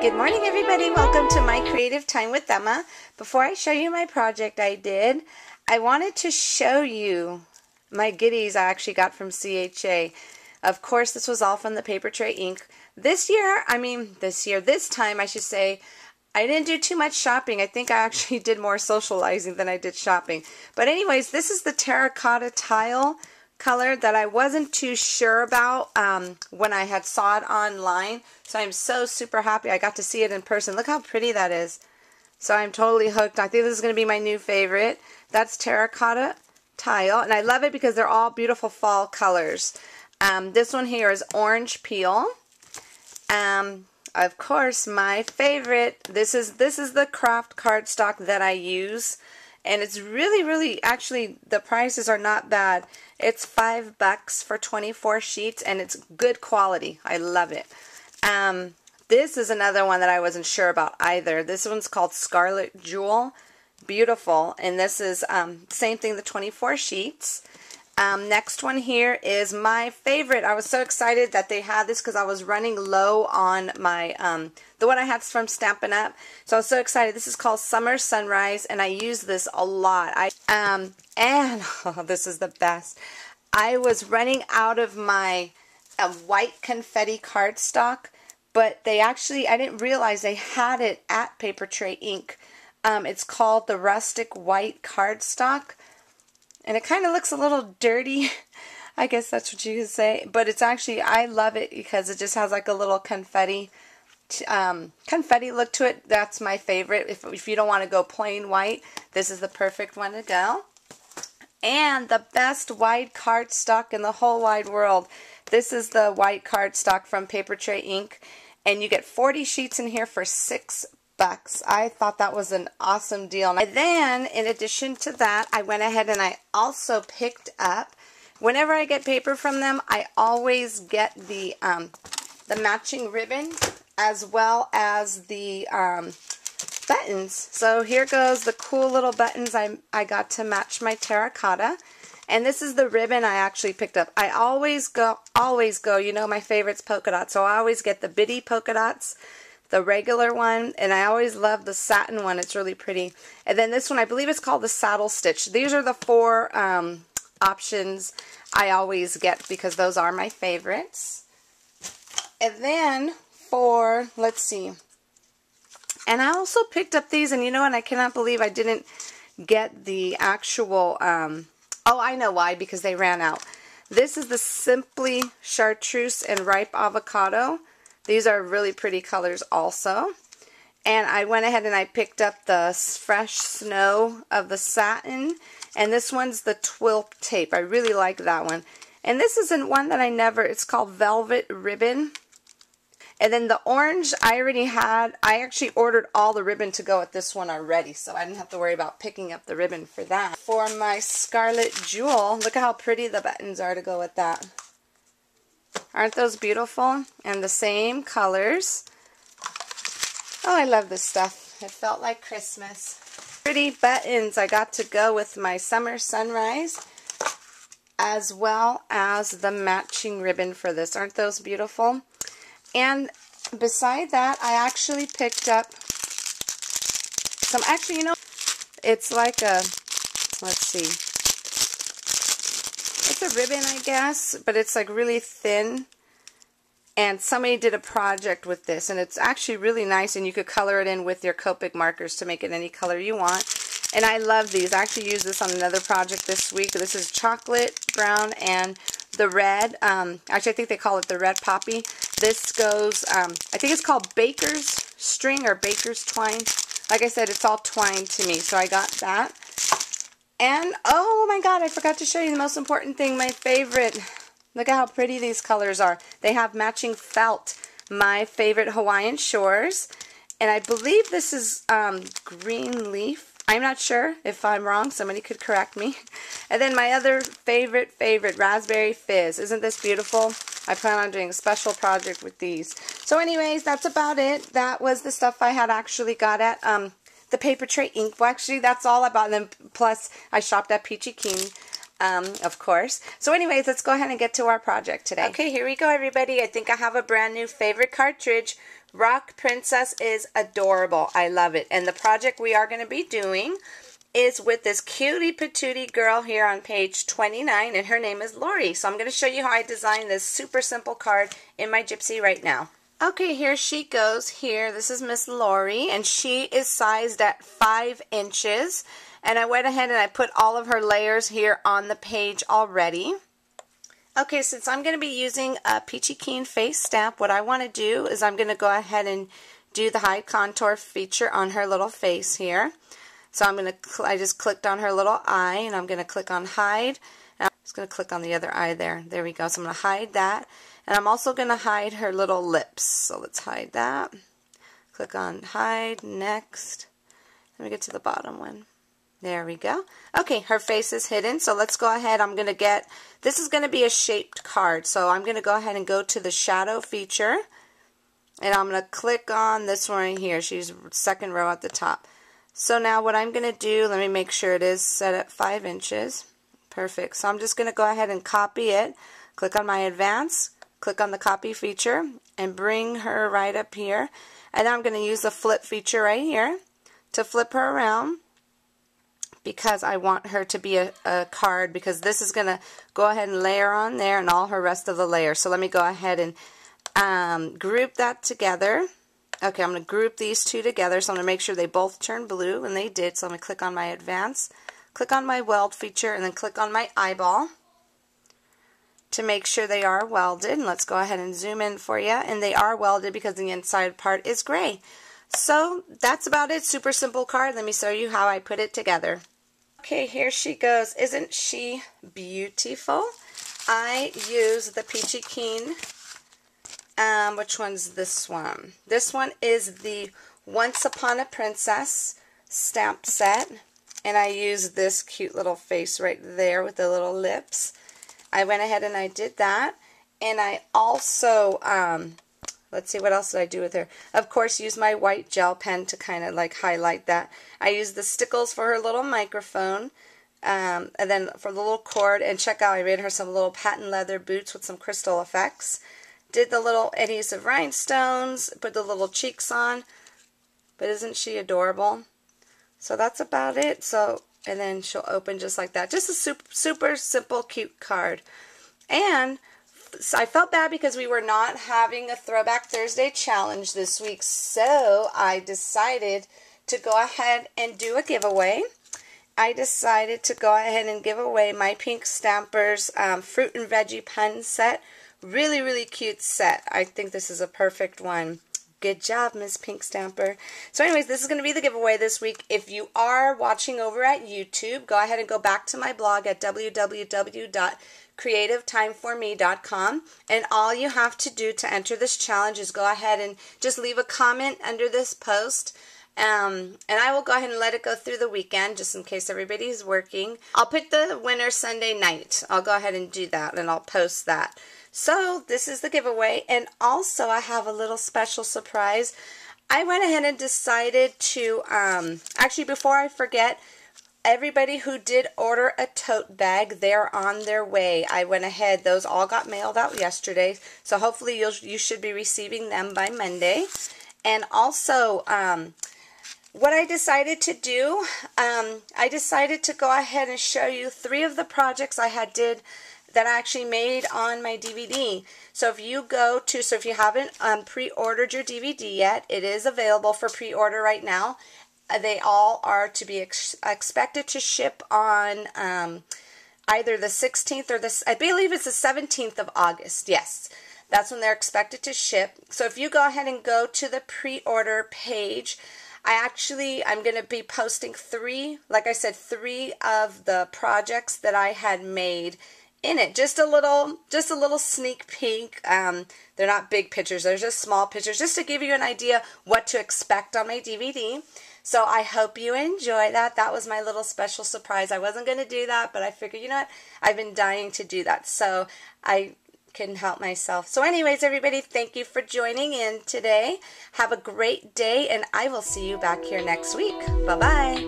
Good morning, everybody. Welcome to my creative time with Emma. Before I show you my project I did, I wanted to show you my goodies I actually got from CHA. Of course, this was all from the Paper Tray ink. This time I should say, I didn't do too much shopping. I think I actually did more socializing than I did shopping. But anyways, this is the terracotta tile color that I wasn't too sure about when I had saw it online. So I'm so super happy I got to see it in person. Look how pretty that is. So I'm totally hooked. I think this is going to be my new favorite. That's terracotta tile. And I love it because they're all beautiful fall colors. This one here is orange peel. Of course, my favorite. This is the craft cardstock that I use. And it's really, actually, the prices are not bad. It's $5 for 24 sheets, and it's good quality. I love it. This is another one that I wasn't sure about either. This one's called Scarlet Jewel. Beautiful. And this is, same thing, the 24 sheets. Next one here is my favorite. I was so excited that they had this because I was running low on my, the one I had from Stampin' Up. So I was so excited. This is called Summer Sunrise, and I use this a lot. This is the best. I was running out of my white confetti cardstock, but they actually, I didn't realize they had it at Paper Tray Ink. It's called the Rustic White Cardstock. And it kind of looks a little dirty. I guess that's what you could say. But it's actually, I love it because it just has like a little confetti look to it. That's my favorite. If you don't want to go plain white, this is the perfect one to go. And the best white cardstock in the whole wide world. This is the white cardstock from Paper Tray Ink. And you get 40 sheets in here for $6. I thought that was an awesome deal. And then, in addition to that, I went ahead and I also picked up, whenever I get paper from them, I always get the matching ribbon as well as the buttons. So here goes the cool little buttons I got to match my terracotta. And this is the ribbon I actually picked up. I always go, you know my favorite's polka dots, so I always get the bitty polka dots, the regular one, and I always love the satin one. It's really pretty. And then this one, I believe it's called the saddle stitch. These are the 4 options I always get because those are my favorites. And then for, let's see, and I also picked up these, and you know what, I cannot believe I didn't get the actual, oh, I know why, because they ran out. This is the Simply Chartreuse and Ripe Avocado. These are really pretty colors also. And I went ahead and I picked up the Fresh Snow of the satin. And this one's the Twill tape. I really like that one. And this isn't one that it's called Velvet Ribbon. And then the orange I already had. I actually ordered all the ribbon to go with this one already. So I didn't have to worry about picking up the ribbon for that. For my Scarlet Jewel, look at how pretty the buttons are to go with that. Aren't those beautiful? And the same colors. Oh, I love this stuff. It felt like Christmas. Pretty buttons I got to go with my Summer Sunrise, as well as the matching ribbon for this. Aren't those beautiful? And beside that, I actually picked up some, actually, you know, it's like a, let's see. It's a ribbon, I guess, but it's like really thin. And somebody did a project with this, and it's actually really nice, and you could color it in with your Copic markers to make it any color you want. And I love these. I actually used this on another project this week. This is chocolate, brown, and the red. Actually, I think they call it the red poppy. This goes, I think it's called Baker's string or Baker's twine. Like I said, it's all twine to me, so I got that. And, oh my god, I forgot to show you the most important thing, my favorite. Look at how pretty these colors are. They have matching felt. My favorite Hawaiian Shores. And I believe this is green leaf. I'm not sure. If I'm wrong, somebody could correct me. And then my other favorite, Raspberry Fizz. Isn't this beautiful? I plan on doing a special project with these. So anyways, that's about it. That was the stuff I had actually got at the Paper Tray Ink. Well, actually, that's all about them. Plus, I shopped at Peachy Keen. of course. So anyways, let's go ahead and get to our project today. Okay, here we go, everybody. I think I have a brand new favorite cartridge. Rock Princess is adorable. I love it. And the project we are going to be doing is with this cutie patootie girl here on page 29, and her name is Lori. So I'm going to show you how I designed this super simple card in my Gypsy right now. Okay, here she goes. Here, this is Miss Lori, and she is sized at 5 inches. And I went ahead and I put all of her layers here on the page already. Okay, since I'm going to be using a Peachy Keen face stamp, what I want to do is I'm going to go ahead and do the hide contour feature on her little face here. So I just clicked on her little eye, and I'm going to click on hide. And I'm just going to click on the other eye there. There we go. So I'm going to hide that. And I'm also going to hide her little lips. So let's hide that. Click on hide, next. Let me get to the bottom one. There we go. Okay, her face is hidden, so let's go ahead. This is going to be a shaped card, so I'm going to go ahead and go to the shadow feature, and I'm going to click on this one right here. She's second row at the top. So now what I'm going to do, let me make sure it is set at 5 inches. Perfect. So I'm just going to go ahead and copy it. Click on my advance, click on the copy feature, and bring her right up here. And then I'm going to use the flip feature right here to flip her around, because I want her to be a card, because this is going to go ahead and layer on there and all her rest of the layers. So let me go ahead and group that together. Okay, I'm going to group these two together, so I'm going to make sure they both turn blue, and they did. So I'm going to click on my advance, click on my weld feature, and then click on my eyeball to make sure they are welded. And let's go ahead and zoom in for you, and they are welded because the inside part is gray. So that's about it. Super simple card. Let me show you how I put it together. Okay, here she goes. Isn't she beautiful? I use the Peachy Keen. Which one's this one? This one is the Once Upon a Princess stamp set. And I use this cute little face right there with the little lips. I went ahead and I did that. And I also, let's see, what else did I do with her? Of course, use my white gel pen to kind of like highlight that. I used the stickles for her little microphone, and then for the little cord. And check out, I made her some little patent leather boots with some crystal effects. Did the little adhesive rhinestones, put the little cheeks on. But isn't she adorable? So that's about it. So, and then she'll open just like that. Just a super simple, cute card. And so I felt bad because we were not having a Throwback Thursday challenge this week, so I decided to go ahead and do a giveaway. I decided to go ahead and give away my Pink Stampers Fruit and Veggie Pen set. Really, really cute set. I think this is a perfect one. Good job, Miss Pink Stamper. So anyways, this is going to be the giveaway this week. If you are watching over at YouTube, go ahead and go back to my blog at www.creativetimeforme.com, and all you have to do to enter this challenge is go ahead and just leave a comment under this post, and I will go ahead and let it go through the weekend just in case everybody's working. I'll put the winner Sunday night. I'll go ahead and do that, and I'll post that. So this is the giveaway, and also I have a little special surprise. I went ahead and decided to, actually before I forget, everybody who did order a tote bag, they're on their way. I went ahead, those all got mailed out yesterday, so hopefully you should be receiving them by Monday. And also, what I decided to do, I decided to go ahead and show you 3 of the projects I did that I actually made on my DVD. So if you if you haven't pre-ordered your DVD yet, it is available for pre-order right now. They all are to be expected to ship on either the 16th or I believe it's the 17th of August. Yes, that's when they're expected to ship. So if you go ahead and go to the pre-order page, I'm going to be posting 3, like I said, 3 of the projects that I had made in it. Just a little sneak peek. They're not big pictures, they're just small pictures, just to give you an idea what to expect on my DVD. So I hope you enjoy that. That was my little special surprise. I wasn't going to do that, but I figured, you know what, I've been dying to do that, so I couldn't help myself. So anyways, everybody, thank you for joining in today. Have a great day, and I will see you back here next week. Bye-bye.